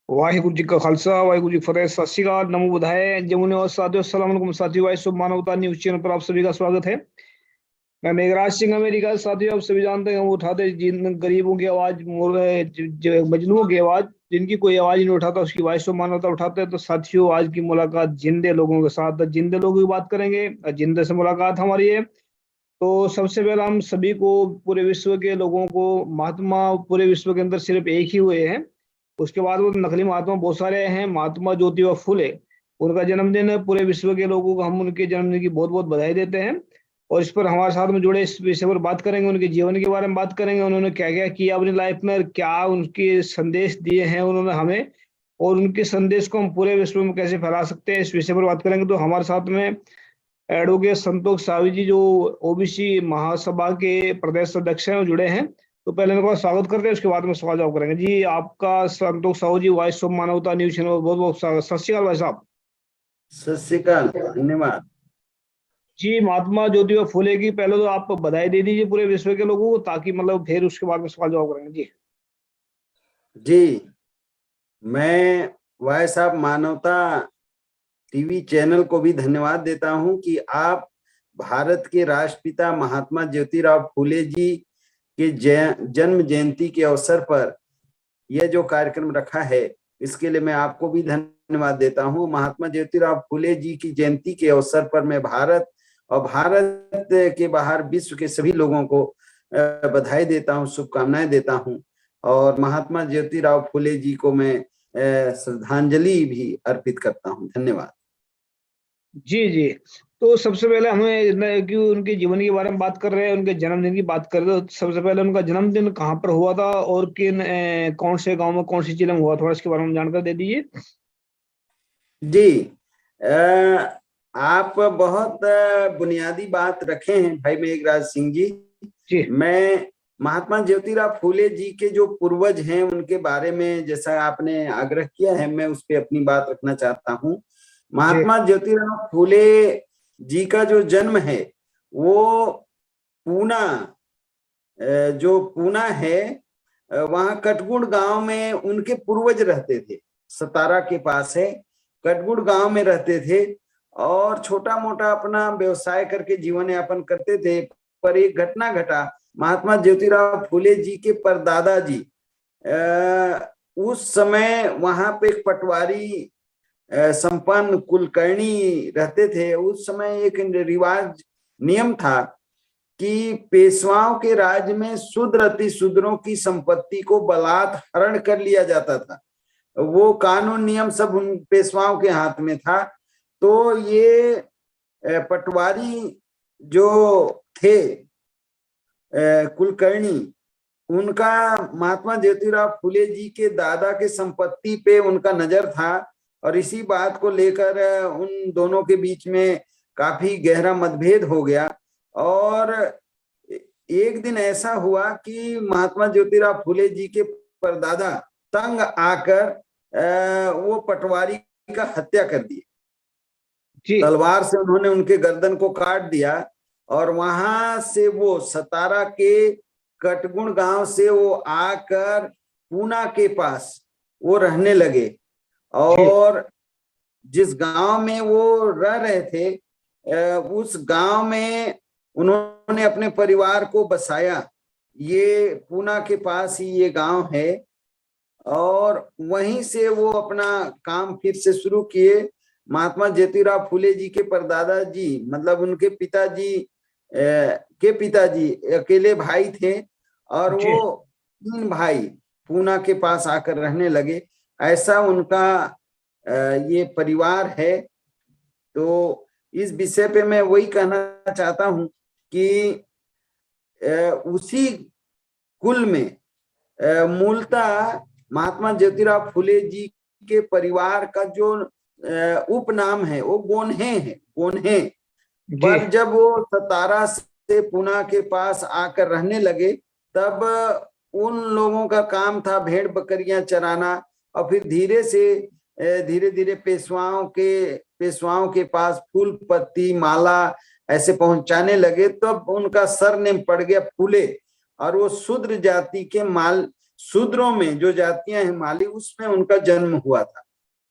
वाहिगुरु जी का खालसा वाहिगुरु जी की फतेह। सत श्री अकाल, नमो बुधाय, जमुने और साथियों, अस्सलाम वालेकुम साथियों। भाई शुभ मानवता न्यूज चैनल पर आप सभी का स्वागत है। मैं मेघराज सिंह अमेरिका से। साथियों, आप सभी जानते हैं हम उठाते हैं जिन गरीबों की आवाज, मजलूमों की आवाज, जिनकी कोई आवाज नहीं उठाता उसकी आवाज शुभ मानवता उठाते हैं। तो साथियों, आज की मुलाकात जिंदे लोगों के साथ, जिंदे लोगों की बात करेंगे, जिंदे से मुलाकात हमारी है। तो सबसे पहले हम सभी को, पूरे विश्व के लोगों को, महात्मा पूरे विश्व के अंदर सिर्फ एक ही हुए हैं। उसके बाद वो नकली महात्मा बहुत सारे हैं। महात्मा ज्योतिबा फुले, उनका जन्मदिन है। पूरे विश्व के लोगों को हम उनके जन्मदिन की बहुत बहुत बधाई देते हैं। और इस पर हमारे साथ में जुड़े, इस विषय पर बात करेंगे, उनके जीवन के बारे में बात करेंगे, उन्होंने क्या क्या किया अपनी लाइफ में, और क्या उनके संदेश दिए हैं उन्होंने हमें, और उनके संदेश को हम पूरे विश्व में कैसे फैला सकते हैं, इस विषय पर बात करेंगे। तो हमारे साथ में एडवोकेट संतोष सावी जी, जो ओबीसी महासभा के प्रदेश अध्यक्ष हैं, वो जुड़े हैं। तो पहले उनका स्वागत करते हैं, उसके बाद में सवाल जवाब करेंगे। जी, आपका संतोष साहू जी, वॉइस ऑफ मानवता न्यूज चैनल में बहुत बहुत स्वागत। सत श्री अकाल भाई साहब। सत श्री अकाल, धन्यवाद। जी, महात्मा ज्योतिबा फुले की पहले तो आप बधाई दे दीजिए पूरे विश्व के लोगों को, ताकि मतलब फिर उसके बाद में सवाल जवाब करेंगे। जी जी, मैं वॉइस ऑफ मानवता टीवी चैनल को भी धन्यवाद देता हूं कि आप भारत के राष्ट्रपिता महात्मा ज्योतिराव फुले जी के जन्म जयंती के अवसर पर यह जो कार्यक्रम रखा है, इसके लिए मैं आपको भी धन्यवाद देता हूं। महात्मा ज्योतिराव फुले जी की जयंती के अवसर पर मैं भारत और भारत के बाहर विश्व के सभी लोगों को बधाई देता हूं, शुभकामनाएं देता हूं। और महात्मा ज्योतिराव फुले जी को मैं श्रद्धांजलि भी अर्पित करता हूं। धन्यवाद। जी जी। तो सबसे पहले हमें कि उनके जीवन के बारे में बात कर रहे हैं, उनके जन्मदिन की बात कर रहे हैं। तो सबसे पहले उनका जन्मदिन कहाँ पर हुआ था, और कौन से गांव में, कौन सी जिले में हुआ, थोड़ा इसके बारे में जानकारी दे दीजिए। जी, आप बहुत बुनियादी बात रखे हैं भाई मेघराज सिंह जी। जी मैं महात्मा ज्योतिराव फुले जी के जो पूर्वज हैं उनके बारे में, जैसा आपने आग्रह किया है, मैं उस पर अपनी बात रखना चाहता हूँ। जी महात्मा ज्योतिराव फुले जी का जो जन्म है वो पूना, जो पूना है, वहां कटगुड़ गांव में उनके पूर्वज रहते थे। सतारा के पास है, कटगुड़ गांव में रहते थे और छोटा मोटा अपना व्यवसाय करके जीवन यापन करते थे। पर एक घटना घटा, महात्मा ज्योतिराव फुले जी के परदादा जी उस समय वहां पे एक पटवारी संपन्न कुलकर्णी रहते थे। उस समय एक रिवाज नियम था कि पेशवाओं के राज में शूद्र अति शूद्रों की संपत्ति को बलात् हरण कर लिया जाता था। वो कानून नियम सब उन पेशवाओं के हाथ में था। तो ये पटवारी जो थे कुलकर्णी, उनका महात्मा ज्योतिराव फुले जी के दादा के संपत्ति पे उनका नजर था, और इसी बात को लेकर उन दोनों के बीच में काफी गहरा मतभेद हो गया। और एक दिन ऐसा हुआ कि महात्मा ज्योतिराव फुले जी के परदादा तंग आकर वो पटवारी का हत्या कर दी। तलवार से उन्होंने उनके गर्दन को काट दिया, और वहां से वो सतारा के कटगुण गांव से वो आकर पूना के पास वो रहने लगे। और जिस गांव में वो रह रहे थे उस गांव में उन्होंने अपने परिवार को बसाया। ये पूना के पास ही ये गांव है, और वहीं से वो अपना काम फिर से शुरू किए। महात्मा ज्योतिराव फुले जी के परदादा जी, मतलब उनके पिताजी अकेले भाई थे, और वो 3 भाई पूना के पास आकर रहने लगे। ऐसा उनका ये परिवार है। तो इस विषय पे मैं वही कहना चाहता हूं कि उसी कुल में मूलतः महात्मा ज्योतिराव फुले जी के परिवार का जो उपनाम है वो गोन्हे है, गोन्हे। पर जब वो सतारा से पूना के पास आकर रहने लगे, तब उन लोगों का काम था भेड़ बकरियां चराना, और फिर धीरे धीरे पेशवाओं के पास फूल पत्ती माला ऐसे पहुंचाने लगे। तब उनका सरनेम पड़ गया फुले, और वो शूद्र जाति के शूद्रों में जो जातियां हैं माली, उसमें उनका जन्म हुआ था।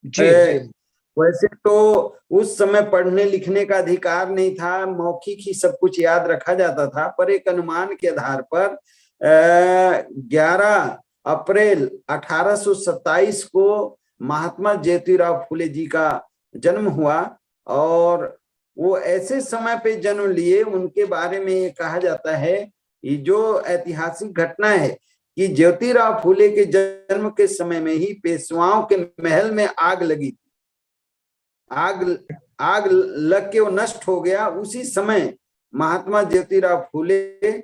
जी जी वैसे तो उस समय पढ़ने लिखने का अधिकार नहीं था, मौखिक ही सब कुछ याद रखा जाता था, पर एक अनुमान के आधार पर 11 अप्रैल 1827 को महात्मा ज्योतिराव फुले जी का जन्म हुआ। और वो ऐसे समय पे जन्म लिए, उनके बारे में ये कहा जाता है, ये जो ऐतिहासिक घटना है कि ज्योतिराव फुले के जन्म के समय में ही पेशवाओं के महल में आग लगी। आग आग लग के वो नष्ट हो गया, उसी समय महात्मा ज्योतिराव फुले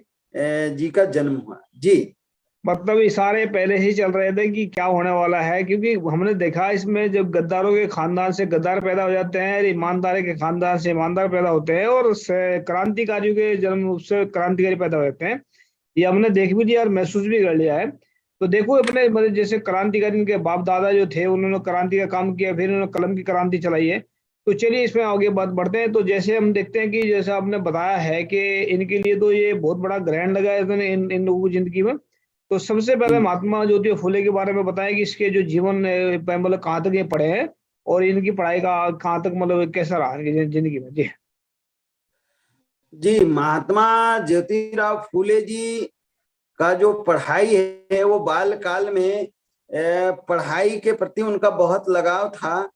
जी का जन्म हुआ। जी, मतलब इशारे पहले ही चल रहे थे कि क्या होने वाला है, क्योंकि हमने देखा इसमें जब गद्दारों के खानदान से गद्दार पैदा हो जाते हैं, ईमानदार के खानदान से ईमानदार पैदा होते हैं, और क्रांतिकारियों के जन्म से क्रांतिकारी पैदा हो जाते हैं। ये हमने देख भी लिया और महसूस भी कर लिया है। तो देखो अपने मतलब जैसे क्रांतिकारी के बाप दादा जो थे, उन्होंने क्रांति का काम किया, फिर उन्होंने कलम की क्रांति चलाई है। तो चलिए इसमें आगे बात बढ़ते हैं। तो जैसे हम देखते हैं कि जैसे आपने बताया है कि इनके लिए तो ये बहुत बड़ा ग्रहण लगा है इन लोगों की जिंदगी में। तो सबसे पहले महात्मा ज्योतिराव फुले के बारे में बताएं कि इसके जो जीवन मतलब कहाँ तक ये पढ़े हैं और इनकी पढ़ाई का कहाँ तक मतलब कैसा रहा इनकी जिंदगी में। जी जी, महात्मा ज्योतिराव फुले जी का जो पढ़ाई है, वो बाल काल में पढ़ाई के प्रति उनका बहुत लगाव था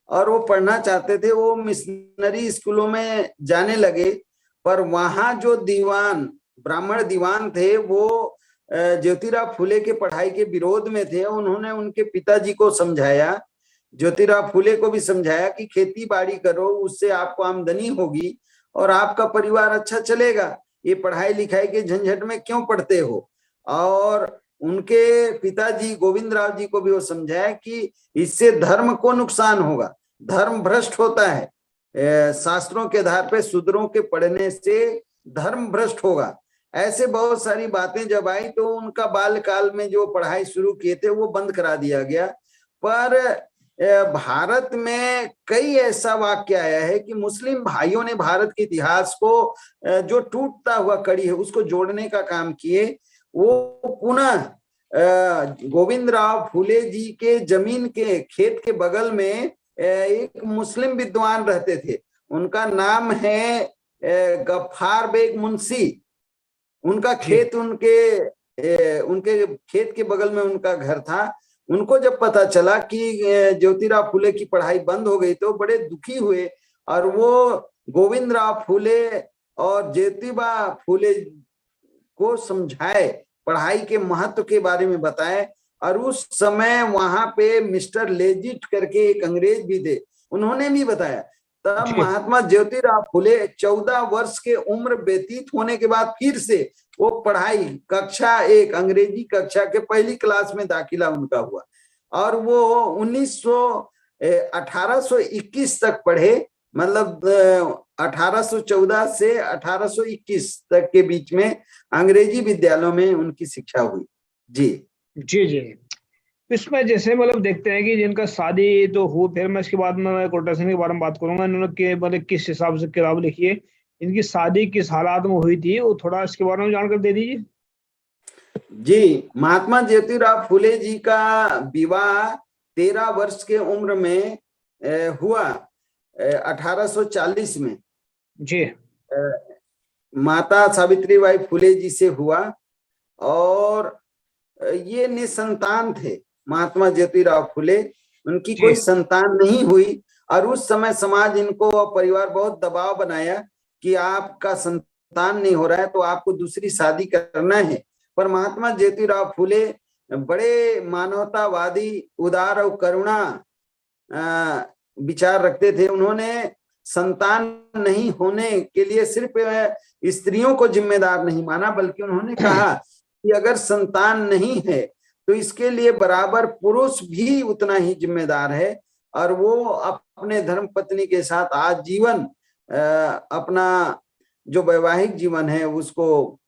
और वो पढ़ना चाहते थे। वो मिशनरी स्कूलों में जाने लगे, पर वहां जो दीवान ब्राह्मण दीवान थे, वो ज्योतिराव फुले के पढ़ाई के विरोध में थे। उन्होंने उनके पिताजी को समझाया, ज्योतिराव फुले को भी समझाया कि खेती बाड़ी करो, उससे आपको आमदनी होगी और आपका परिवार अच्छा चलेगा, ये पढ़ाई लिखाई के झंझट में क्यों पढ़ते हो। और उनके पिताजी गोविंद राव जी को भी वो समझाया कि इससे धर्म को नुकसान होगा, धर्म भ्रष्ट होता है, शास्त्रों के आधार पे शूद्रों के पढ़ने से धर्म भ्रष्ट होगा। ऐसे बहुत सारी बातें जब आई तो उनका बाल काल में जो पढ़ाई शुरू किए थे वो बंद करा दिया गया। पर भारत में कई ऐसा वाक्य आया है कि मुस्लिम भाइयों ने भारत के इतिहास को जो टूटता हुआ कड़ी है उसको जोड़ने का काम किए। वो पुनः गोविंद राव फुले जी के जमीन के खेत के बगल में एक मुस्लिम विद्वान रहते थे, उनका नाम है गफ्फार बेग मुंशी। उनका खेत उनके खेत के बगल में उनका घर था। उनको जब पता चला कि ज्योतिराव फुले की पढ़ाई बंद हो गई तो बड़े दुखी हुए और वो गोविंद राव फुले और ज्योतिबा फुले को समझाए, पढ़ाई के महत्व के बारे में बताए। और उस समय वहां पे मिस्टर लेजिट करके एक अंग्रेज भी थे, उन्होंने भी बताया। तब महात्मा ज्योतिराव फुले 14 वर्ष के उम्र व्यतीत होने के बाद फिर से वो पढ़ाई कक्षा 1 अंग्रेजी कक्षा के पहली क्लास में दाखिला उनका हुआ और वो 1821 तक पढ़े। मतलब 1814 से 1821 तक के बीच में अंग्रेजी विद्यालयों में उनकी शिक्षा हुई। जी जी जी इसमें जैसे मतलब देखते हैं कि जिनका शादी तो हो, फिर मैं इसके बाद में कोटेशन के बारे में बात करूंगा। इन्होंने मतलब किस हिसाब से किताब लिखी है, इनकी शादी किस हालात में हुई थी, वो थोड़ा इसके बारे में जानकर दे दीजिए। जी, महात्मा ज्योतिराव फुले जी का विवाह 13 वर्ष के उम्र में हुआ 1840 में। जी माता सावित्रीबाई फुले जी से हुआ और ये निसंतान थे महात्मा ज्योतिराव फुले, उनकी कोई संतान नहीं हुई। और उस समय समाज इनको और परिवार बहुत दबाव बनाया कि आपका संतान नहीं हो रहा है तो आपको दूसरी शादी करना है। पर महात्मा ज्योतिराव फुले बड़े मानवतावादी, उदार और करुणा विचार रखते थे। उन्होंने संतान नहीं होने के लिए सिर्फ स्त्रियों को जिम्मेदार नहीं माना, बल्कि उन्होंने कहा कि अगर संतान नहीं है तो इसके लिए बराबर पुरुष भी उतना ही जिम्मेदार है। और वो अपने धर्म पत्नी के साथ आजीवन अपना जो वैवाहिक जीवन है उसको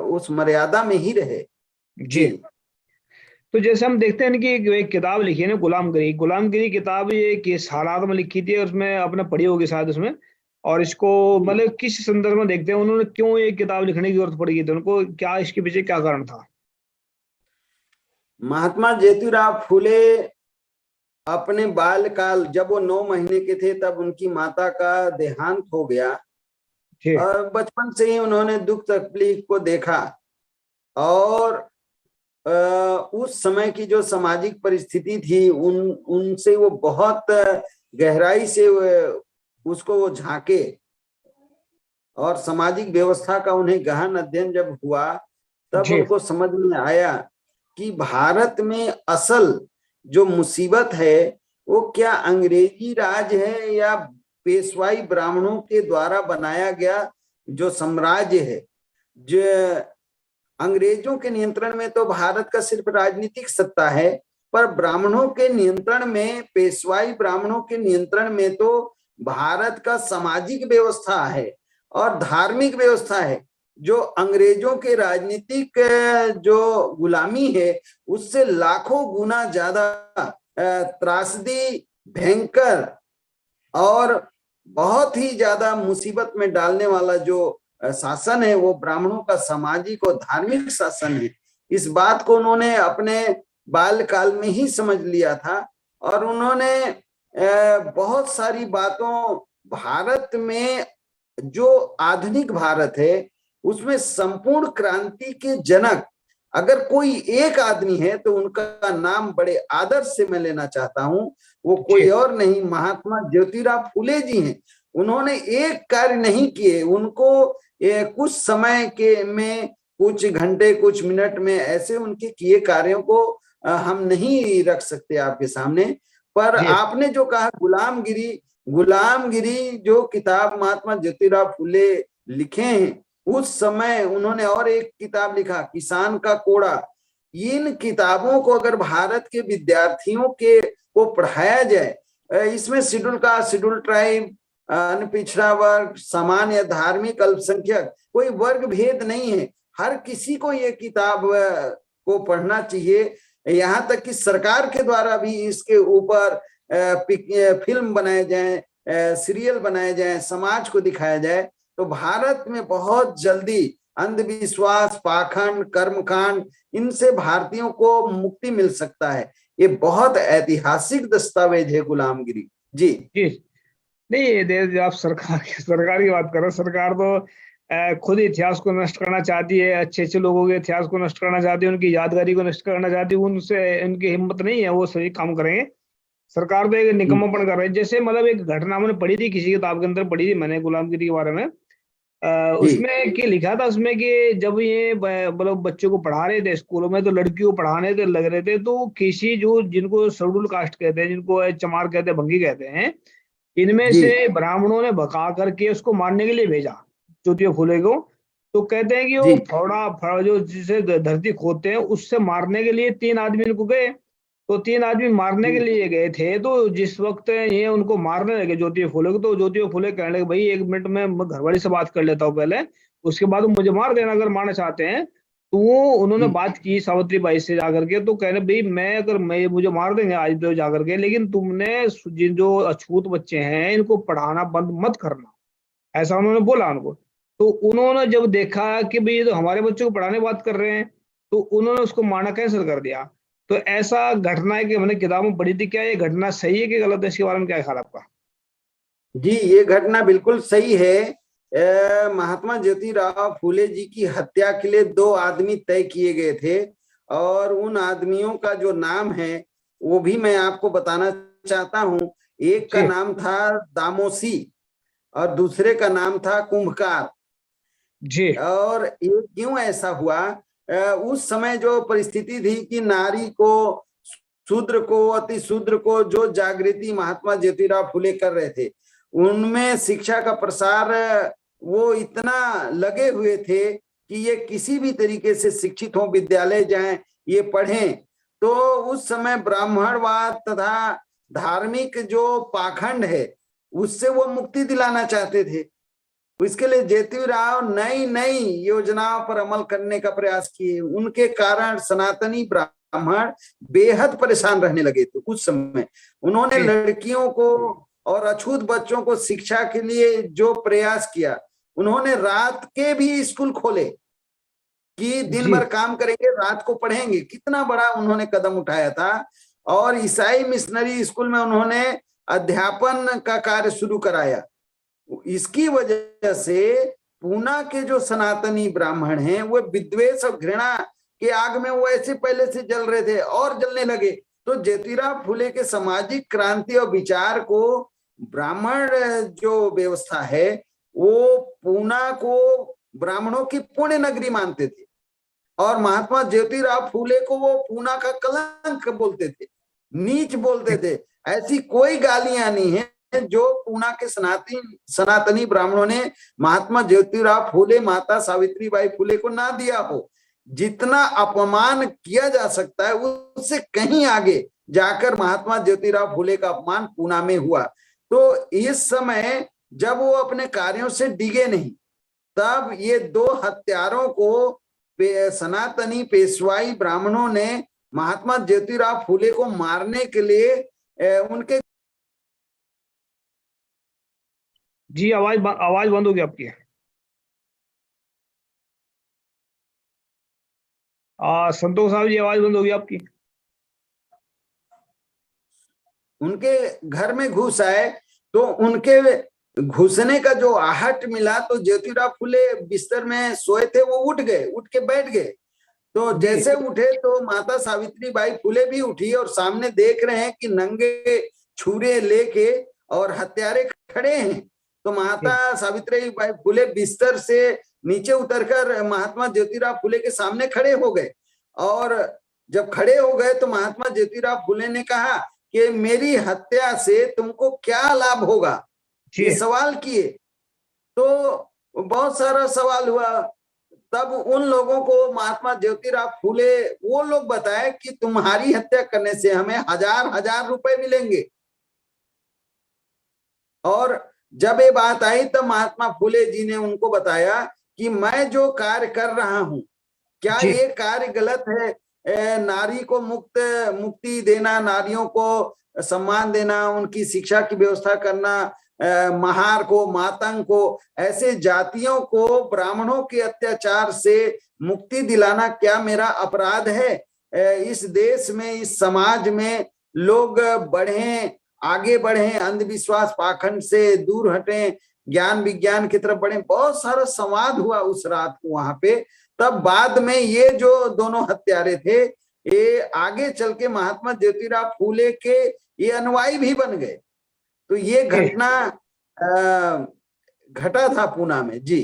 उस मर्यादा में ही रहे। जी तो जैसे हम देखते हैं कि एक किताब लिखी है ना, गुलामगिरी किताब, ये किस हालात में लिखी थी, उसमें आपने पढ़ी होगी शायद उसमें। और इसको मतलब किस संदर्भ में देखते हैं, उन्होंने क्यों ये किताब लिखने की जरूरत पड़ी थी, उनको क्या इसके पीछे क्या कारण था? महात्मा ज्योतिराव फूले अपने बालकाल, जब वो 9 महीने के थे तब उनकी माता का देहांत हो गया जी और बचपन से ही उन्होंने दुख तकलीफ को देखा। और उस समय की जो सामाजिक परिस्थिति थी उनसे वो बहुत गहराई से उसको वो झांके, और सामाजिक व्यवस्था का उन्हें गहन अध्ययन जब हुआ तब जी उनको समझ में आया कि भारत में असल जो मुसीबत है वो क्या अंग्रेजी राज है या पेशवाई ब्राह्मणों के द्वारा बनाया गया जो साम्राज्य है। जो अंग्रेजों के नियंत्रण में तो भारत का सिर्फ राजनीतिक सत्ता है, पर ब्राह्मणों के नियंत्रण में, पेशवाई ब्राह्मणों के नियंत्रण में तो भारत का सामाजिक व्यवस्था है और धार्मिक व्यवस्था है, जो अंग्रेजों के राजनीतिक जो गुलामी है उससे लाखों गुना ज्यादा त्रासदी, भयंकर और बहुत ही ज्यादा मुसीबत में डालने वाला जो शासन है वो ब्राह्मणों का सामाजिक और धार्मिक शासन है। इस बात को उन्होंने अपने बालकाल में ही समझ लिया था और उन्होंने बहुत सारी बातों, भारत में जो आधुनिक भारत है उसमें संपूर्ण क्रांति के जनक अगर कोई एक आदमी है तो उनका नाम बड़े आदर से मैं लेना चाहता हूं। वो कोई और नहीं, महात्मा ज्योतिराव फूले जी हैं। उन्होंने एक कार्य नहीं किए, उनको कुछ समय के में, कुछ घंटे, कुछ मिनट में ऐसे उनके किए कार्यों को हम नहीं रख सकते आपके सामने। पर जी आपने जो कहा गुलामगिरी, गुलामगिरी जो किताब महात्मा ज्योतिराव फूले लिखे हैं, उस समय उन्होंने और एक किताब लिखा किसान का कोड़ा। इन किताबों को अगर भारत के विद्यार्थियों के को पढ़ाया जाए, इसमें शेड्यूल कास्ट, शेड्यूल ट्राइब, पिछड़ा वर्ग, सामान्य या धार्मिक अल्पसंख्यक, कोई वर्ग भेद नहीं है। हर किसी को ये किताब को पढ़ना चाहिए। यहाँ तक कि सरकार के द्वारा भी इसके ऊपर फिल्म बनाए जाए, सीरियल बनाए जाए, समाज को दिखाया जाए, तो भारत में बहुत जल्दी अंधविश्वास, पाखंड, कर्मकांड, इनसे भारतीयों को मुक्ति मिल सकता है। ये बहुत ऐतिहासिक दस्तावेज है गुलामगिरी। जी जी। नहीं, ये आप सरकार की बात कर रहे हो। सरकार तो खुद इतिहास को नष्ट करना चाहती है, अच्छे अच्छे लोगों के इतिहास को नष्ट करना चाहती है, उनकी यादगारी को नष्ट करना चाहती है। उनसे उनकी हिम्मत नहीं है वो सही काम करेंगे। सरकार तो एक निकम्मापन कर रही है। जैसे मतलब एक घटना मैंने पढ़ी थी, किसी किताब के अंदर पढ़ी थी मैंने गुलामगिरी के बारे में। जी उसमें कि लिखा था उसमें कि जब ये मतलब बच्चों को पढ़ा रहे थे स्कूलों में, तो लड़कियों को पढ़ाने थे लग रहे थे, तो किसी जो जिनको शेड्यूल कास्ट कहते हैं, जिनको चमार कहते हैं, भंगी कहते हैं, इनमें जी से ब्राह्मणों ने भगा करके उसको मारने के लिए भेजा, ज्योतिबा फूले को। तो कहते हैं कि वो जी जो जिसे धरती खोदते हैं उससे मारने के लिए 3 आदमी इनको गए। तो 3 आदमी मारने के लिए गए थे, तो जिस वक्त ये उनको मारने लगे ज्योतिबा फूले को, तो ज्योतिबा फूले कहने लगे भाई 1 मिनट में मैं घरवाली से बात कर लेता हूँ पहले, उसके बाद मुझे मार देना अगर मारना चाहते हैं। तो वो उन्होंने जी बात की सावित्री बाई से जाकर के, तो कह रहे भाई मैं अगर मैं मुझे मार देंगे आज तो जाकर के, लेकिन तुमने जिन जो अछूत बच्चे हैं इनको पढ़ाना बंद मत करना, ऐसा उन्होंने बोला उनको। तो उन्होंने जब देखा कि भाई ये तो हमारे बच्चों को पढ़ाने की बात कर रहे हैं, तो उन्होंने उसको मारना कैंसिल कर दिया। तो ऐसा घटना है कि हमने किताबों में पढ़ी थी। क्या ये घटना सही है कि गलत है? इसके बारे में क्या ख्याल आपका? जी, ये घटना बिल्कुल सही है। महात्मा ज्योतिराव फूले जी की हत्या के लिए 2 आदमी तय किए गए थे और उन आदमियों का जो नाम है वो भी मैं आपको बताना चाहता हूँ। एक का जी नाम था दामोसी और दूसरे का नाम था कुंभकार। जी और ये क्यों ऐसा हुआ? उस समय जो परिस्थिति थी कि नारी को, शूद्र को, अति शूद्र को जो जागृति महात्मा ज्योतिराव फूले कर रहे थे, उनमें शिक्षा का प्रसार वो इतना लगे हुए थे कि ये किसी भी तरीके से शिक्षित हो, विद्यालय जाएं, ये पढ़ें। तो उस समय ब्राह्मणवाद तथा धार्मिक जो पाखंड है उससे वो मुक्ति दिलाना चाहते थे। इसके लिए ज्योतिराव नई नई योजनाओं पर अमल करने का प्रयास किए। उनके कारण सनातनी ब्राह्मण बेहद परेशान रहने लगे थे उस समय। उन्होंने जी लड़कियों को और अछूत बच्चों को शिक्षा के लिए जो प्रयास किया, उन्होंने रात के भी स्कूल खोले कि दिन जी भर काम करेंगे, रात को पढ़ेंगे। कितना बड़ा उन्होंने कदम उठाया था। और ईसाई मिशनरी स्कूल में उन्होंने अध्यापन का कार्य शुरू कराया। इसकी वजह से पूना के जो सनातनी ब्राह्मण हैं वो विद्वेष और घृणा के आग में वो ऐसे पहले से जल रहे थे और जलने लगे। तो ज्योतिराव फुले के सामाजिक क्रांति और विचार को, ब्राह्मण जो व्यवस्था है वो पूना को ब्राह्मणों की पुण्य नगरी मानते थे, और महात्मा ज्योतिराव फुले को वो पूना का कलंक बोलते थे, नीच बोलते थे। ऐसी कोई गालियां नहीं है जो पूना के सनातनी ब्राह्मणों ने महात्मा ज्योतिराव फुले, माता सावित्रीबाई फुले को ना दिया हो। जितना अपमान किया जा सकता है उससे कहीं आगे जाकर महात्मा ज्योतिराव फुले का अपमान पूना में हुआ। तो इस समय जब वो अपने कार्यों से डिगे नहीं, तब ये दो हत्यारों को सनातनी पेशवाई ब्राह्मणों ने महात्मा ज्योतिराव फुले को मारने के लिए उनके। जी, आवाज बंद हो गई आपकी। संतोष साहब जी, आवाज बंद हो गई आपकी। उनके घर में घुस आए तो उनके घुसने का जो आहट मिला, तो ज्योतिराव फुले बिस्तर में सोए थे, वो उठ गए, उठ के बैठ गए। तो जैसे उठे तो माता सावित्रीबाई फुले भी उठी और सामने देख रहे हैं कि नंगे छुरे लेके और हत्यारे खड़े हैं। तो माता सावित्रीबाई फुले बिस्तर से नीचे उतरकर महात्मा ज्योतिराव फुले के सामने खड़े हो गए। और जब खड़े हो गए तो महात्मा ज्योतिराव फुले ने कहा कि मेरी हत्या से तुमको क्या लाभ होगा, ये सवाल किए। तो बहुत सारा सवाल हुआ। तब उन लोगों को महात्मा ज्योतिराव फुले वो लोग बताए कि तुम्हारी हत्या करने से हमें हजार रुपए मिलेंगे। और जब ये बात आई तब महात्मा फुले जी ने उनको बताया कि मैं जो कार्य कर रहा हूं, क्या ये कार्य गलत है? नारी को मुक्ति देना, नारियों को सम्मान देना, उनकी शिक्षा की व्यवस्था करना, महार को, मातंग को, ऐसे जातियों को ब्राह्मणों के अत्याचार से मुक्ति दिलाना क्या मेरा अपराध है? इस देश में, इस समाज में लोग बढ़ें, आगे बढ़ें, अंधविश्वास पाखंड से दूर हटें, ज्ञान विज्ञान की तरफ बढ़ें। बहुत सारा संवाद हुआ उस रात को वहां पे। तब बाद में ये जो दोनों हत्यारे थे, ये आगे चल के महात्मा ज्योतिराव फुले के ये अनुयायी भी बन गए। तो ये घटना घटा था पूना में। जी,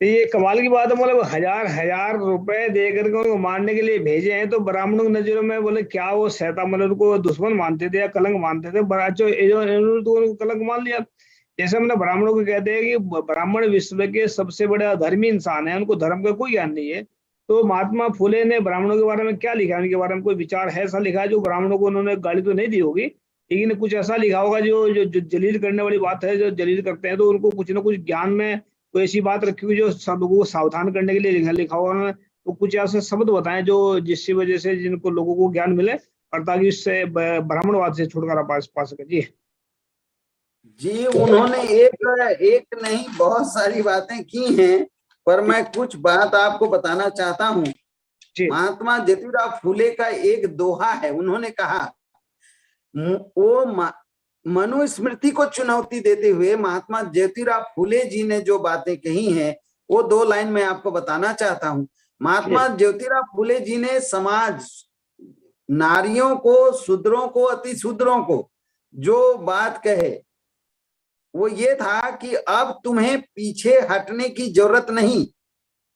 तो ये कमाल की बात है। मतलब हजार रुपए दे करके उनको मारने के लिए भेजे हैं, तो ब्राह्मणों की नजरों में बोले क्या वो शैतान, मतलब उनको दुश्मन मानते थे या कलंक मानते थे? उनको कलंक मान लिया। जैसे हमने ब्राह्मणों को कहते हैं कि ब्राह्मण विश्व के सबसे बड़ा धर्मी इंसान है, उनको धर्म का कोई ज्ञान नहीं है। तो महात्मा फुले ने ब्राह्मणों के बारे में क्या लिखा है? उनके बारे में कोई विचार है? ऐसा लिखा है जो ब्राह्मणों को उन्होंने गाली तो नहीं दी होगी, लेकिन कुछ ऐसा लिखा होगा जो जलील करने वाली बात है, जो जलील करते हैं। तो उनको कुछ ना कुछ ज्ञान में कोई ऐसी बात रखी हुई जो सब लोगों को सावधान करने के लिए लिखा हुआ उन्होंने। तो कुछ ऐसे शब्द बताएं जो जिसकी वजह से जिनको लोगों को ज्ञान मिले, और ताकि इससे ब्राह्मणवाद से छुटकारा पा सके। जी जी, उन्होंने एक नहीं बहुत सारी बातें की हैं, पर मैं कुछ बात आपको बताना चाहता हूँ। महात्मा ज्योतिराव फुले का एक दोहा है। उन्होंने कहा, वो मनुस्मृति को चुनौती देते हुए महात्मा ज्योतिराव फुले जी ने जो बातें कही हैं, वो 2 लाइन में आपको बताना चाहता हूँ। महात्मा ज्योतिराव फुले जी ने समाज, नारियों को, शूद्रों को, अति शूद्रों को जो बात कहे वो ये था कि अब तुम्हें पीछे हटने की जरूरत नहीं।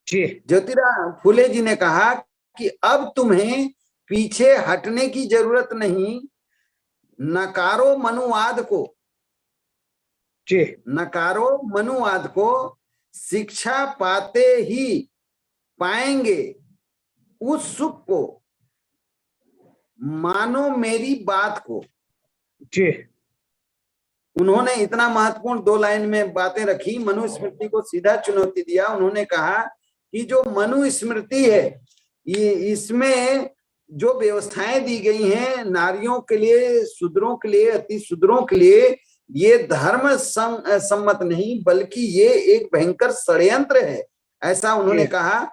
ज्योतिराव फुले जी ने कहा कि अब तुम्हें पीछे हटने की जरूरत नहीं। नकारो मनुवाद को, नकारो मनुवाद को, शिक्षा पाते ही पाएंगे उस सुख को, मानो मेरी बात को। उन्होंने इतना महत्वपूर्ण 2 लाइन में बातें रखी, मनुस्मृति को सीधा चुनौती दिया। उन्होंने कहा कि जो मनुस्मृति है, ये इसमें जो व्यवस्थाएं दी गई हैं नारियों के लिए, शूद्रों के लिए, अति शूद्रों के लिए, ये धर्म सम्मत नहीं, बल्कि ये एक भयंकर षड्यंत्र है। ऐसा उन्होंने जी कहा।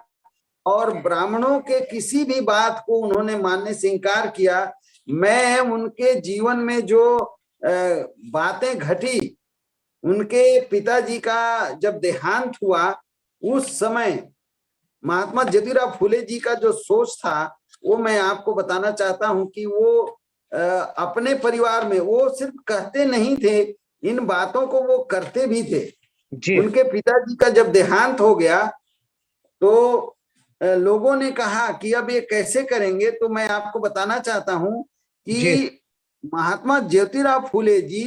और ब्राह्मणों के किसी भी बात को उन्होंने मानने से इनकार किया। मैं उनके जीवन में जो बातें घटी, उनके पिताजी का जब देहांत हुआ उस समय महात्मा ज्योतिराव फुले जी का जो सोच था वो मैं आपको बताना चाहता हूं कि वो अपने परिवार में वो सिर्फ कहते नहीं थे, इन बातों को वो करते भी थे। जी उनके पिताजी का जब देहांत हो गया तो लोगों ने कहा कि अब ये कैसे करेंगे, तो मैं आपको बताना चाहता हूं जी कि महात्मा ज्योतिराव फुले जी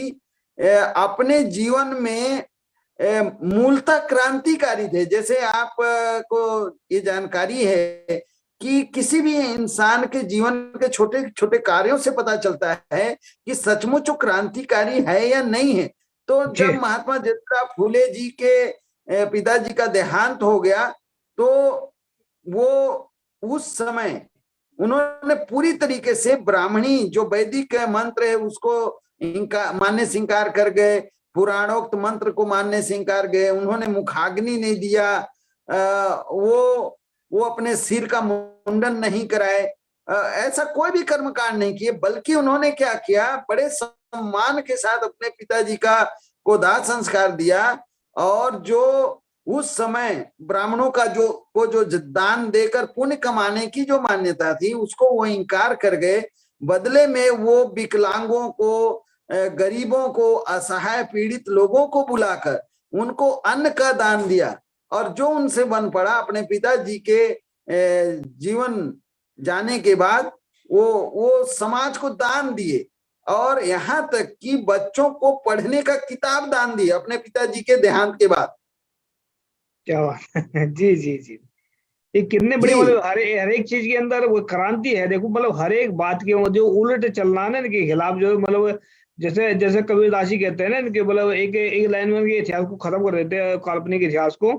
अपने जीवन में मूलतः क्रांतिकारी थे। जैसे आप को ये जानकारी है कि किसी भी इंसान के जीवन के छोटे छोटे कार्यों से पता चलता है कि सचमुच वो क्रांतिकारी है या नहीं है। तो जी जब महात्मा ज्योतिराव फुले जी के पिताजी का देहांत हो गया तो वो उस समय उन्होंने पूरी तरीके से ब्राह्मणी जो वैदिक मंत्र है उसको मानने से इंकार कर गए, पुराणोक्त मंत्र को मानने से इंकार गए, उन्होंने मुखाग्नि नहीं दिया, वो अपने सिर का मुंडन नहीं कराए, ऐसा कोई भी कर्मकांड नहीं किए, बल्कि उन्होंने क्या किया, बड़े सम्मान के साथ अपने पिताजी को दाह संस्कार दिया। और जो उस समय ब्राह्मणों का जो दान देकर पुण्य कमाने की जो मान्यता थी उसको वो इंकार कर गए। बदले में वो विकलांगों को, गरीबों को, असहाय पीड़ित लोगों को बुलाकर उनको अन्न का दान दिया। और जो उनसे बन पड़ा अपने पिताजी के जीवन जाने के बाद वो समाज को दान दिए, और यहाँ तक कि बच्चों को पढ़ने का किताब दान दिया अपने पिताजी के देहांत के बाद। क्या बात जी जी जी। ये कितने बड़ी, जी मतलब हर एक चीज के अंदर वो क्रांति है। देखो मतलब हर एक बात के जो उलट चलना है ना, इनके खिलाफ जो मतलब जैसे जैसे कबीरदास जी कहते हैं ना, इनके मतलब एक एक लाइन में इनके इतिहास को खत्म कर देते हैं, काल्पनिक इतिहास को।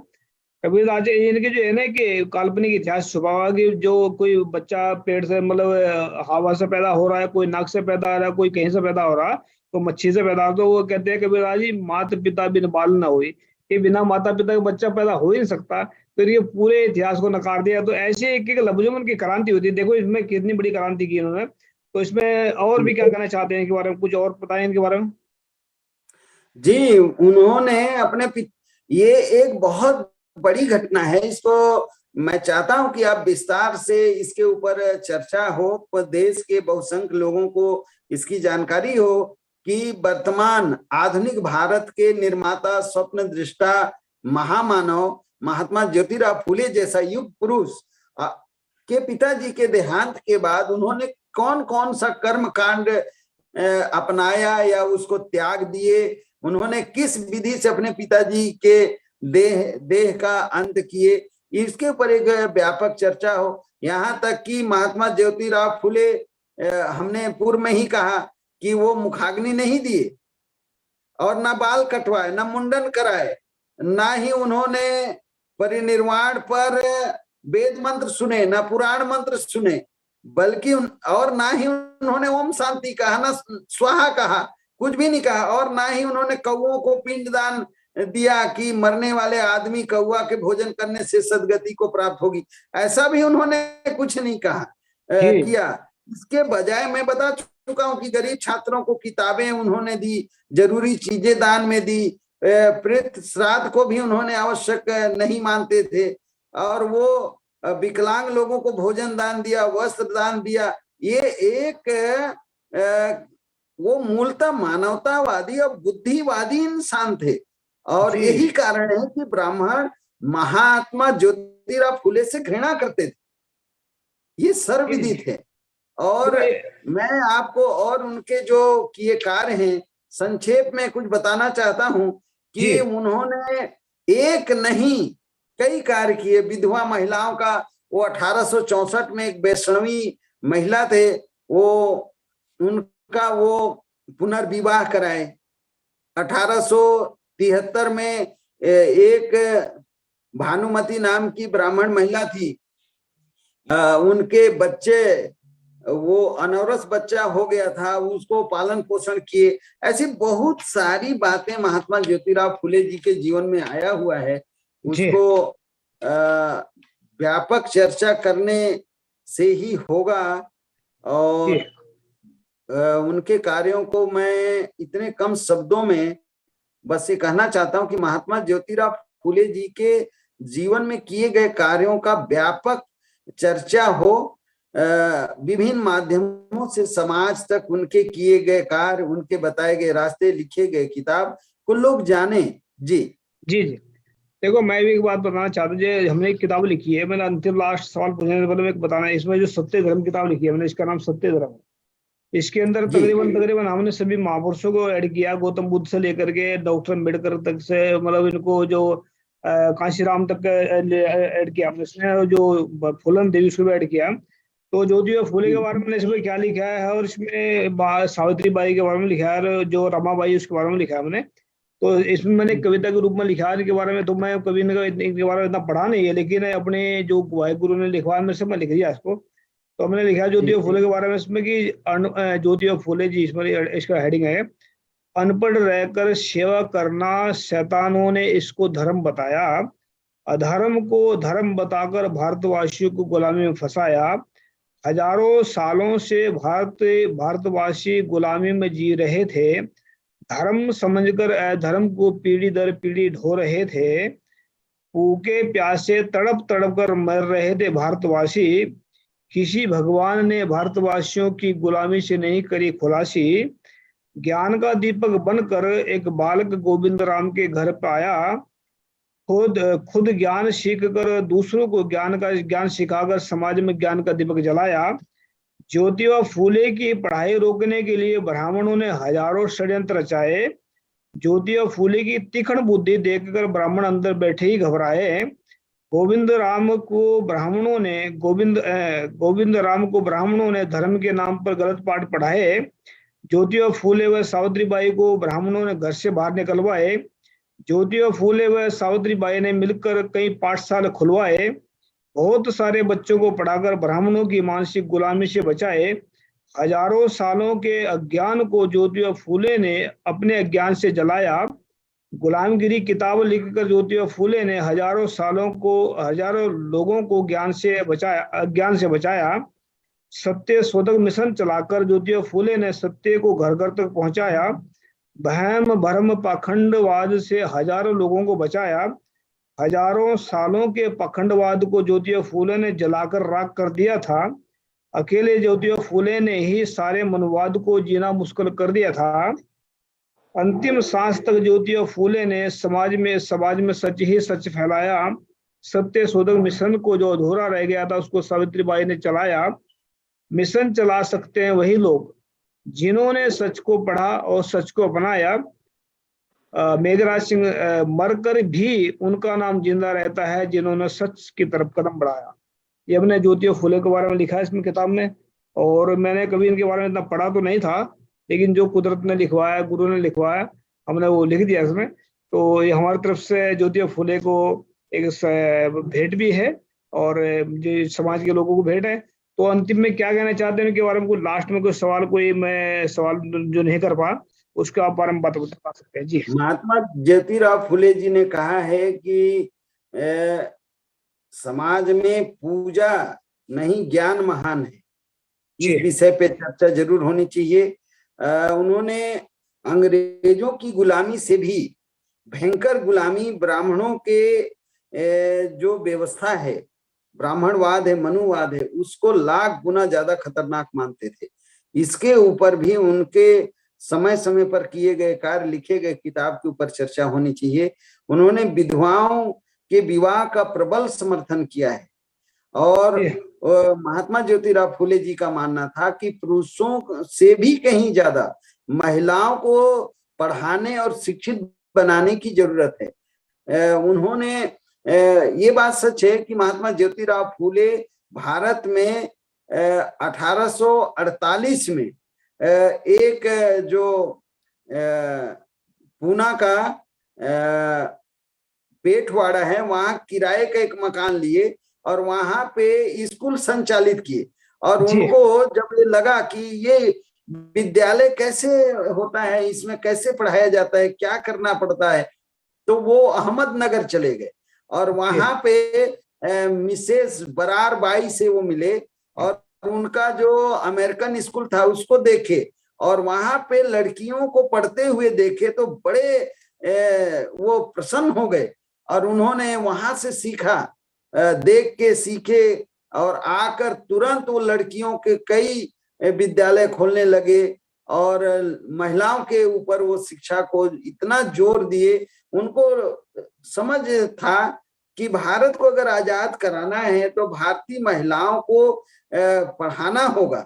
कबीरदास जी इनके जो है ना कि काल्पनिक इतिहास छुपा हुआ कि जो कोई बच्चा पेट से मतलब हवा से पैदा हो रहा है, कोई नाक से पैदा हो रहा है, कोई कहीं से पैदा हो रहा है, तो मच्छी से पैदा हो, तो वो कहते हैं कबीरदास जी माता पिता बिन बाल ना हुई, कि बिना माता पिता के बच्चा पैदा हो ही नहीं सकता। फिर ये पूरे इतिहास को नकार दिया। तो ऐसे एक एक लफ्जों में उनकी क्रांति होती है। देखो इसमें कितनी बड़ी क्रांति की इन्होंने। तो इसमें और भी क्या कहना चाहते हैं इनके बारे में, कुछ और बताएं इनके बारे में। जी, उन्होंने ये एक बहुत बड़ी घटना है, इसको मैं चाहता हूं कि आप विस्तार से इसके ऊपर चर्चा हो, देश के बहुसंख्य लोगों को इसकी जानकारी हो कि वर्तमान आधुनिक भारत के निर्माता, स्वप्न दृष्टा, महामानव महात्मा ज्योतिराव फुले जैसा युग पुरुष के पिताजी के देहांत के बाद उन्होंने कौन कौन सा कर्म कांड अपनाया या उसको त्याग दिए, उन्होंने किस विधि से अपने पिताजी के देह का अंत किए, इसके ऊपर एक व्यापक चर्चा हो। यहाँ तक कि महात्मा ज्योतिराव फुले, हमने पूर्व में ही कहा कि वो मुखाग्नि नहीं दिए और ना बाल कटवाए, ना मुंडन कराए, ना ही उन्होंने परिनिर्वाण पर वेद मंत्र सुने, ना पुराण मंत्र सुने, बल्कि और ना ही उन्होंने ओम शांति कहा, ना स्वाहा कहा, कुछ भी नहीं कहा। और ना ही उन्होंने कौओं को पिंडदान दिया कि मरने वाले आदमी कौआ के भोजन करने से सदगति को प्राप्त होगी, ऐसा भी उन्होंने कुछ नहीं कहा किया। इसके बजाय मैं बता चुका हूं कि गरीब छात्रों को किताबें उन्होंने दी, जरूरी चीजें दान में दी, प्रेत श्राद्ध को भी उन्होंने आवश्यक नहीं मानते थे, और वो विकलांग लोगों को भोजन दान दिया, वस्त्र दान दिया। ये एक वो मूलतः मानवतावादी और बुद्धिवादी इंसान थे, और यही कारण है कि ब्राह्मण महात्मा ज्योतिराव फुले से घृणा करते थे, ये सर्वविदित है। और मैं आपको और उनके जो किए कार्य हैं संक्षेप में कुछ बताना चाहता हूं कि उन्होंने एक नहीं कई कार्य किए। विधवा महिलाओं का, वो 1864 में एक वैष्णवी महिला थे, वो उनका वो पुनर्विवाह कराए। 1873 में एक भानुमति नाम की ब्राह्मण महिला थी, उनके बच्चे, वो अनौरस बच्चा हो गया था, उसको पालन पोषण किए। ऐसी बहुत सारी बातें महात्मा ज्योतिराव फुले जी के जीवन में आया हुआ है, उसको व्यापक चर्चा करने से ही होगा। और उनके कार्यों को मैं इतने कम शब्दों में बस ये कहना चाहता हूं कि महात्मा ज्योतिराव फूले जी के जीवन में किए गए कार्यों का व्यापक चर्चा हो, विभिन्न माध्यमों से समाज तक उनके किए गए कार्य, उनके बताए गए रास्ते, लिखे गए किताब को लोग जाने। जी जी जी। देखो, मैं भी एक बात बताना चाहता हूँ। जो हमने एक किताब लिखी है, मैंने अंतिम लास्ट सवाल पूछने से पहले एक बताना है, इसमें जो सत्य धर्म किताब लिखी है मैंने, इसका नाम सत्य धर्म है। इसके अंदर जी तकरीबन हमने सभी महापुरुषों को ऐड किया, गौतम बुद्ध से लेकर के डॉक्टर अम्बेडकर तक से, मतलब इनको जो कांशीराम तक ऐड किया हमने इसमें, जो फूलन देवी उसको भी ऐड किया। तो ज्योतिबा फूले के बारे में इसमें क्या लिखा है, और इसमें सावित्री बाई के बारे में लिखा है, और जो रमाबाई उसके बारे में लिखा है हमने। तो इसमें मैंने कविता के रूप में लिखा है इनके बारे में। तो मैं कभी इनके बारे में इतना पढ़ा नहीं है, लेकिन अपने जो वाहिगुरु ने लिखवा है मेरे से मैं लिख दिया इसको। तो हमने लिखा ज्योतिबा फूले के बारे में इसमें कि ज्योतिबा फूले जी, इसमें इसका हेडिंग है, अनपढ़ रहकर सेवा करना शैतानों ने इसको धर्म बताया, अधर्म को धर्म बताकर भारतवासियों को गुलामी में फंसाया, हजारों सालों से भारतवासी गुलामी में जी रहे थे, धर्म समझकर अधर्म को पीढ़ी दर पीढ़ी ढो रहे थे, भूखे प्यासे तड़प तड़प कर मर रहे थे भारतवासी, किसी भगवान ने भारतवासियों की गुलामी से नहीं करी खुलासी, ज्ञान का दीपक बनकर एक बालक गोविंद राम के घर पे आया, खुद ज्ञान सीख कर दूसरों को ज्ञान सिखाकर समाज में ज्ञान का दीपक जलाया। ज्योतिबा फूले की पढ़ाई रोकने के लिए ब्राह्मणों ने हजारों षड्यंत्र रचाए, ज्योतिबा फूले की तीक्ष्ण बुद्धि देखकर ब्राह्मण अंदर बैठे ही घबराए, गोविंद राम को ब्राह्मणों ने धर्म के नाम पर गलत पाठ पढ़ाए, ज्योतिबा फूले व सावित्री बाई को ब्राह्मणों ने घर से बाहर निकलवाए, ज्योतिबा फूले व सावित्री बाई ने मिलकर कई पाठशाला खुलवाए, बहुत सारे बच्चों को पढ़ाकर ब्राह्मणों की मानसिक गुलामी से बचाए, हजारों सालों के अज्ञान को ज्योतिबा फूले ने अपने अज्ञान से जलाया, गुलामगिरी किताब लिखकर ज्योतिबा फूले ने हजारों लोगों को अज्ञान से बचाया, सत्य शोधक मिशन चलाकर ज्योतिबा फूले ने सत्य को घर घर तक पहुंचाया, वहम भ्रम पाखंडवाद से हजारों लोगों को बचाया, हजारों सालों के पाखंडवाद को ज्योतिबा फूले ने जलाकर राख कर दिया था, अकेले ज्योतिबा फूले ने ही सारे मनवाद को जीना मुश्किल कर दिया था, अंतिम सांस तक ज्योतिबा फूले ने समाज में सच ही सच फैलाया, सत्य शोधक मिशन को जो अधूरा रह गया था उसको सावित्री बाई ने चलाया, मिशन चला सकते हैं वही लोग जिन्होंने सच को पढ़ा और सच को अपनाया, मेघराज सिंह मरकर भी उनका नाम जिंदा रहता है जिन्होंने सच की तरफ कदम बढ़ाया। ये हमने ज्योतिबा फूले के बारे में लिखा है इसमें किताब में, और मैंने कभी इनके बारे में इतना पढ़ा तो नहीं था, लेकिन जो कुदरत ने लिखवाया, गुरु ने लिखवाया, हमने वो लिख दिया इसमें। तो ये हमारी तरफ से ज्योतिबा फूले को एक भेंट भी है, और जो समाज के लोगों को भेंट है। तो अंतिम में क्या कहना चाहते हैं इनके बारे में, कोई लास्ट में कोई सवाल जो नहीं कर पा उसका बारे में बात बता सकते हैं। जी, महात्मा ज्योतिराव फूले जी ने कहा है कि समाज में पूजा नहीं ज्ञान महान है, इस विषय पे चर्चा जरूर होनी चाहिए। उन्होंने अंग्रेजों की गुलामी से भी भयंकर गुलामी, ब्राह्मणों के जो व्यवस्था है, ब्राह्मणवाद है, मनुवाद है, उसको लाख गुना ज्यादा खतरनाक मानते थे। इसके ऊपर भी उनके समय समय पर किए गए कार्य, लिखे गए किताब के ऊपर चर्चा होनी चाहिए। उन्होंने विधवाओं के विवाह का प्रबल समर्थन किया है, और महात्मा ज्योतिराव फूले जी का मानना था कि पुरुषों से भी कहीं ज्यादा महिलाओं को पढ़ाने और शिक्षित बनाने की जरूरत है। उन्होंने ये बात सच है कि महात्मा ज्योतिराव फूले भारत में 1848 में एक जो पूना का पेठवाड़ा है, वहां किराए का एक मकान लिए और वहां पे स्कूल संचालित किए। और उनको जब ये लगा कि ये विद्यालय कैसे होता है, इसमें कैसे पढ़ाया जाता है, क्या करना पड़ता है, तो वो अहमदनगर चले गए और वहां पे मिसेस बरार बाई से वो मिले और उनका जो अमेरिकन स्कूल था उसको देखे और वहां पे लड़कियों को पढ़ते हुए देखे तो बड़े वो प्रसन्न हो गए और उन्होंने वहां से सीखा, देख के सीखे और आकर तुरंत वो लड़कियों के कई विद्यालय खोलने लगे और महिलाओं के ऊपर वो शिक्षा को इतना जोर दिए। उनको समझ था कि भारत को अगर आजाद कराना है तो भारतीय महिलाओं को पढ़ाना होगा,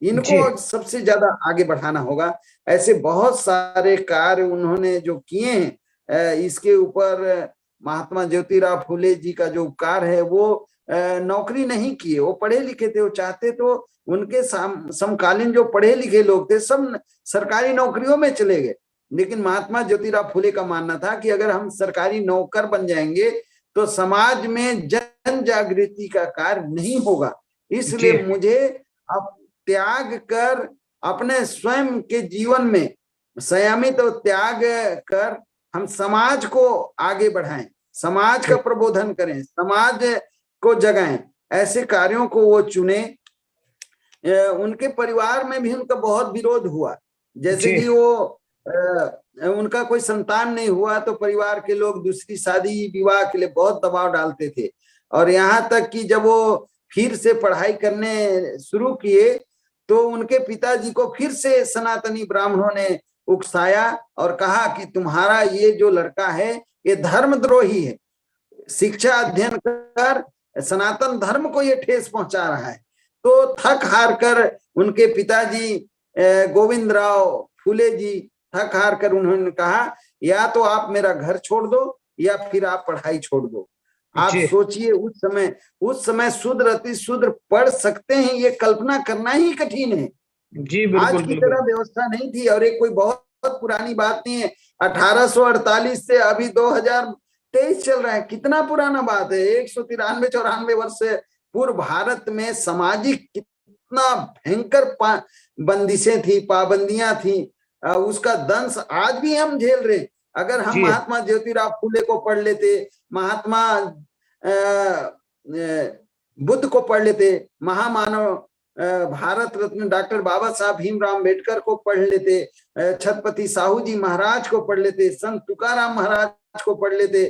इनको सबसे ज्यादा आगे बढ़ाना होगा। ऐसे बहुत सारे कार्य उन्होंने जो किए हैं, इसके ऊपर महात्मा ज्योतिराव फुले जी का जो उपकार है, वो नौकरी नहीं किए, वो पढ़े लिखे थे, वो चाहते तो उनके समकालीन जो पढ़े लिखे लोग थे सब सरकारी नौकरियों में चले गए, लेकिन महात्मा ज्योतिराव फुले का मानना था कि अगर हम सरकारी नौकर बन जाएंगे तो समाज में जन जागृति का कार्य नहीं होगा, इसलिए मुझे अब त्याग कर अपने स्वयं के जीवन में संयमित और त्याग कर हम समाज को आगे बढ़ाएं, समाज का प्रबोधन करें, समाज को जगाएं, ऐसे कार्यों को वो चुने। उनके परिवार में भी उनका बहुत विरोध हुआ, जैसे कि वो उनका कोई संतान नहीं हुआ तो परिवार के लोग दूसरी शादी विवाह के लिए बहुत दबाव डालते थे और यहाँ तक कि जब वो फिर से पढ़ाई करने शुरू किए तो उनके पिताजी को फिर से सनातनी ब्राह्मणों ने उकसाया और कहा कि तुम्हारा ये जो लड़का है ये धर्मद्रोही है, शिक्षा अध्ययन कर सनातन धर्म को ये ठेस पहुंचा रहा है। तो थक हार कर उनके पिताजी गोविंद राव फुले जी थक हार कर उन्होंने कहा या तो आप मेरा घर छोड़ दो या फिर आप पढ़ाई छोड़ दो। आप सोचिए उस समय शूद्र अति शूद्र पढ़ सकते हैं, ये कल्पना करना ही कठिन है। जी बिल्कुल, आज की तरह व्यवस्था नहीं थी और एक कोई बहुत पुरानी बात नहीं है, 1848 से अभी 2023 चल रहा है, कितना पुराना बात है। 193-94 वर्ष से पूर्व भारत में सामाजिक कितना भयंकर बंदिशें थी, पाबंदियां थी, उसका दंश आज भी हम झेल रहे। अगर हम महात्मा ज्योतिराव फुले को पढ़ लेते, महात्मा बुद्ध को पढ़ लेते, महामानव भारत रत्न डॉक्टर बाबा साहब भीमराव अम्बेडकर को पढ़ लेते, छत्रपति साहू जी महाराज को पढ़ लेते, संत तुकाराम महाराज को पढ़ लेते,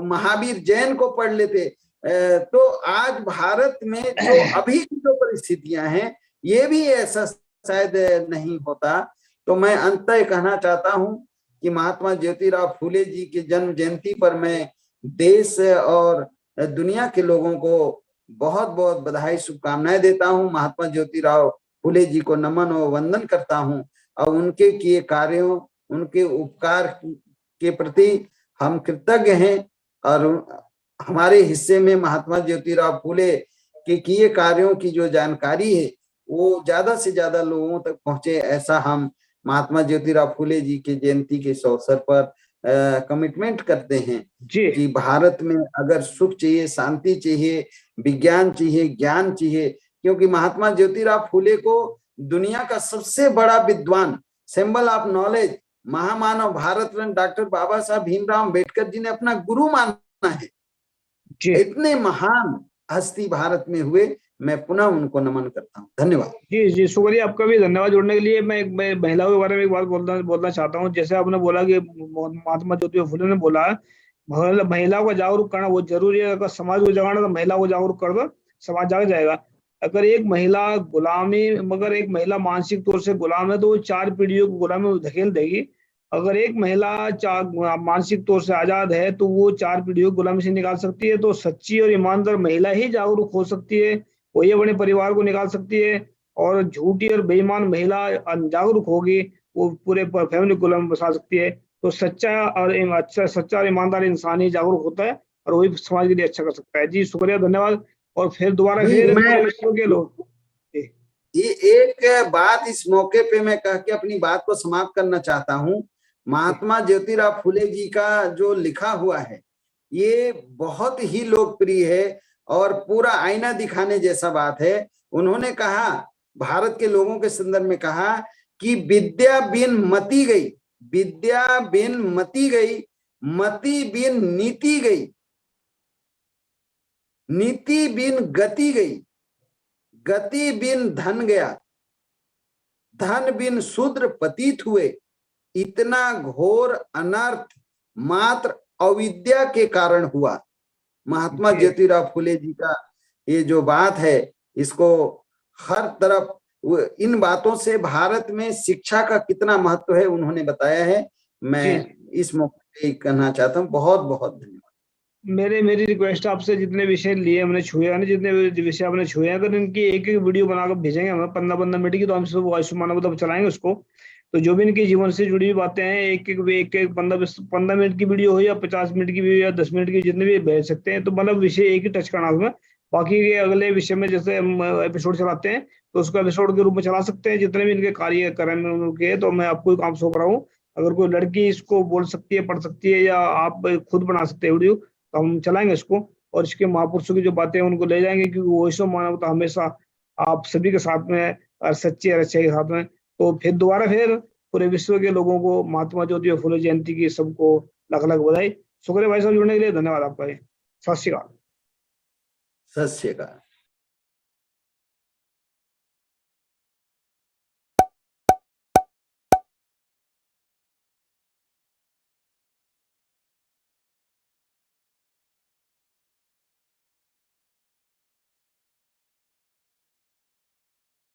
महावीर जैन को पढ़ लेते, तो आज भारत में जो अभी की जो परिस्थितियां हैं ये भी ऐसा शायद नहीं होता। तो मैं अंततः कहना चाहता हूं कि महात्मा ज्योतिराव फुले जी के जन्म जयंती पर मैं देश और दुनिया के लोगों को बहुत बहुत बधाई शुभकामनाएं देता हूं। महात्मा ज्योतिराव फुले जी को नमन और वंदन करता हूं और उनके किए कार्यों, उनके उपकार के प्रति हम कृतज्ञ हैं और हमारे हिस्से में महात्मा ज्योतिराव फुले के किए कार्यों की जो जानकारी है वो ज्यादा से ज्यादा लोगों तक पहुंचे, ऐसा हम महात्मा ज्योतिराव फुले जी के जयंती के अवसर पर कमिटमेंट करते हैं कि भारत में अगर सुख चाहिए, शांति चाहिए, विज्ञान चाहिए, ज्ञान चाहिए, क्योंकि महात्मा ज्योतिराव फुले को दुनिया का सबसे बड़ा विद्वान, सिंबल ऑफ नॉलेज, महामानव भारत रत्न डॉक्टर बाबा साहब भीमराव अम्बेडकर जी ने अपना गुरु माना है। इतने महान हस्ती भारत में हुए, मैं पुनः उनको नमन करता हूँ। धन्यवाद। जी शुक्रिया आपका भी, धन्यवाद जुड़ने के लिए। मैं महिलाओं के बारे में एक बात बोलना चाहता हूँ। जैसे आपने बोला कि महात्मा ज्योतिराव फुले ने बोला महिलाओं को जागरूक करना बहुत जरूरी है। अगर समाज को जगाना तो महिला को जागरूक कर दो, समाज जाग जाएगा। अगर एक महिला मगर एक महिला मानसिक तौर से गुलाम है तो वो 4 पीढ़ियों को गुलामी में धकेल देगी। अगर एक महिला मानसिक तौर से आजाद है तो वो 4 पीढ़ियों को गुलामी से निकाल सकती है। तो सच्ची और ईमानदार महिला ही जागरूक हो सकती है, वो ये बड़े परिवार को निकाल सकती है। और झूठी और बेईमान महिला जागरूक होगी, वो पूरे फैमिली गुलाम बसा सकती है। तो सच्चा और ईमानदार इंसान ही जागरूक होता है और वही समाज के लिए अच्छा कर सकता है। जी शुक्रिया, धन्यवाद। और फिर दोबारा फिर लोग ये एक बात इस मौके पे मैं कह के अपनी बात को समाप्त करना चाहता हूँ। महात्मा ज्योतिराव फुले जी का जो लिखा हुआ है ये बहुत ही लोकप्रिय है और पूरा आईना दिखाने जैसा बात है। उन्होंने कहा, भारत के लोगों के संदर्भ में कहा कि विद्या बिन मति गई, विद्या बिन मति गई, मति बिन नीति गई, नीति बिन गति गई, गति बिन धन गया, धन बिन शूद्र पतित हुए, इतना घोर अनर्थ मात्र अविद्या के कारण हुआ। महात्मा जी। ज्योतिराव फुले जी का ये जो बात है, इसको हर तरफ इन बातों से भारत में शिक्षा का कितना महत्व है उन्होंने बताया है। मैं जी। इस मौके पे कहना चाहता हूँ, बहुत बहुत धन्यवाद। मेरी रिक्वेस्ट आपसे, जितने विषय लिए हमने छुए हैं ना, जितने विषय आपने छुए हैं, अगर इनकी एक एक वीडियो बनाकर भेजेंगे हमें 15-15 मिनट की, तो हम सब वॉइस मानव चलाएंगे उसको। तो जो भी इनके जीवन से जुड़ी हुई बातें हैं, एक एक 15 मिनट की वीडियो हो या 50 मिनट की वीडियो या 10 मिनट की, जितने भी भेज सकते हैं। तो मतलब विषय एक ही टच करना उसमें, बाकी के अगले विषय में जैसे हम एपिसोड चलाते हैं तो उसको एपिसोड के रूप में चला सकते हैं। जितने भी इनके कार्यक्रम उनके, तो मैं आपको काम सौंप रहा हूँ। अगर कोई लड़की इसको बोल सकती है, पढ़ सकती है, या आप खुद बना सकते हैं वीडियो, तो हम चलाएंगे इसको। और इसके महापुरुषों की जो बातें हैं उनको ले जाएंगे, क्योंकि वॉइस ऑफ मानवता हमेशा आप सभी के साथ में है, और सच्चे और अच्छे के साथ में। तो फिर दोबारा फिर पूरे विश्व के लोगों को महात्मा ज्योतिराव फुले जयंती की सबको लाख लाख बधाई। शुक्रिया भाई साहब, जुड़ने के लिए धन्यवाद आपका। सत श्री अकाल। सत श्री अकाल।